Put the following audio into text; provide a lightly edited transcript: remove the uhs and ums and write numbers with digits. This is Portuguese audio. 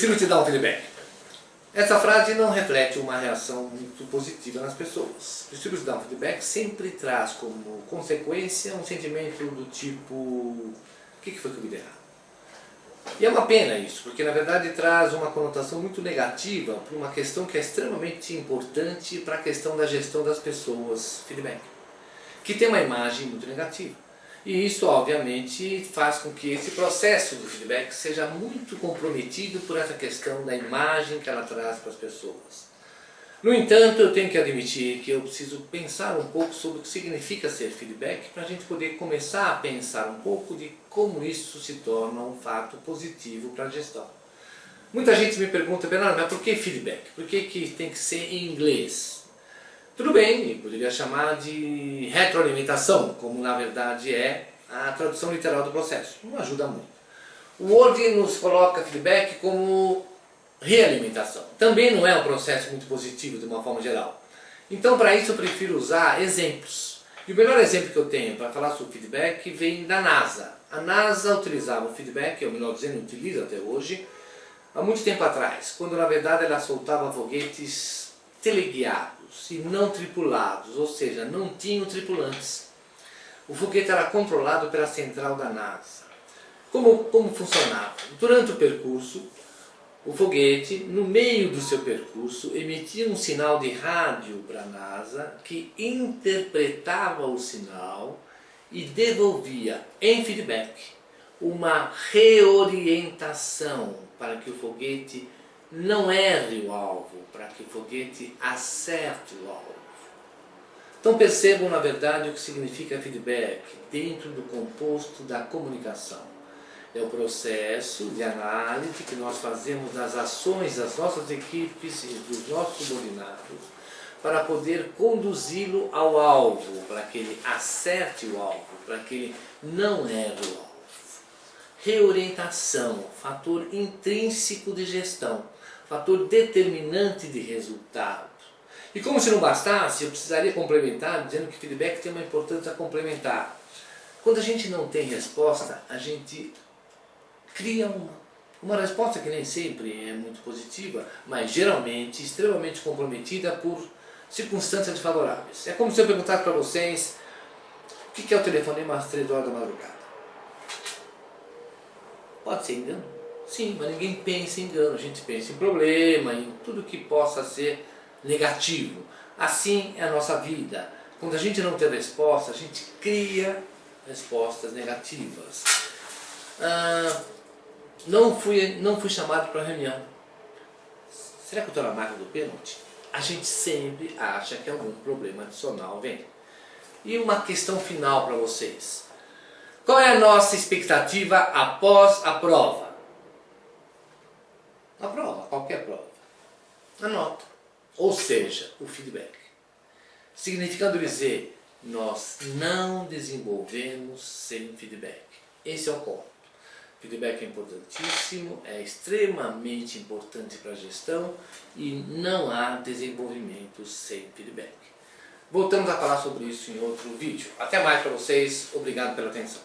Preciso te dar um feedback. Essa frase não reflete uma reação muito positiva nas pessoas. Preciso te dar um feedback sempre traz como consequência um sentimento do tipo: o que foi que eu me errado? E é uma pena isso, porque na verdade traz uma conotação muito negativa para uma questão que é extremamente importante para a questão da gestão das pessoas, feedback, que tem uma imagem muito negativa. E isso obviamente faz com que esse processo do feedback seja muito comprometido por essa questão da imagem que ela traz para as pessoas. No entanto, eu tenho que admitir que eu preciso pensar um pouco sobre o que significa ser feedback para a gente poder começar a pensar um pouco de como isso se torna um fato positivo para a gestão. Muita gente me pergunta: Bernardo, mas por que feedback? Por que tem que ser em inglês? Tudo bem, eu poderia chamar de retroalimentação, como na verdade é a tradução literal do processo. Não ajuda muito. O Word nos coloca feedback como realimentação. Também não é um processo muito positivo de uma forma geral. Então, para isso eu prefiro usar exemplos. E o melhor exemplo que eu tenho para falar sobre feedback vem da NASA. A NASA utilizava o feedback, ou melhor dizendo, utiliza até hoje, há muito tempo atrás, quando na verdade ela soltava foguetes teleguiados e não tripulados, ou seja, não tinham tripulantes. O foguete era controlado pela central da NASA. Como funcionava? Durante o percurso, o foguete, no meio do seu percurso, emitia um sinal de rádio para a NASA, que interpretava o sinal e devolvia em feedback uma reorientação para que o foguete não erre o alvo, para que o foguete acerte o alvo. Então percebam na verdade o que significa feedback dentro do composto da comunicação. É o processo de análise que nós fazemos das ações das nossas equipes e dos nossos subordinados para poder conduzi-lo ao alvo, para que ele acerte o alvo, para que ele não erre o alvo. Reorientação, fator intrínseco de gestão, fator determinante de resultado. E como se não bastasse, eu precisaria complementar dizendo que feedback tem uma importância complementar. Quando a gente não tem resposta, a gente cria uma resposta que nem sempre é muito positiva, mas geralmente extremamente comprometida por circunstâncias desfavoráveis. É como se eu perguntasse para vocês: o que é o telefonema às 3 horas da madrugada? Pode ser engano? Sim, mas ninguém pensa em engano, a gente pensa em problema, em tudo que possa ser negativo. Assim é a nossa vida. Quando a gente não tem resposta, a gente cria respostas negativas. Não fui chamado para a reunião. Será que eu estou na marca do pênalti? A gente sempre acha que algum problema adicional vem. E uma questão final para vocês. Qual é a nossa expectativa após a prova? A prova, qualquer prova. A nota. Ou seja, o feedback. Significando dizer, nós não desenvolvemos sem feedback. Esse é o ponto. Feedback é importantíssimo, é extremamente importante para a gestão e não há desenvolvimento sem feedback. Voltamos a falar sobre isso em outro vídeo. Até mais para vocês, obrigado pela atenção.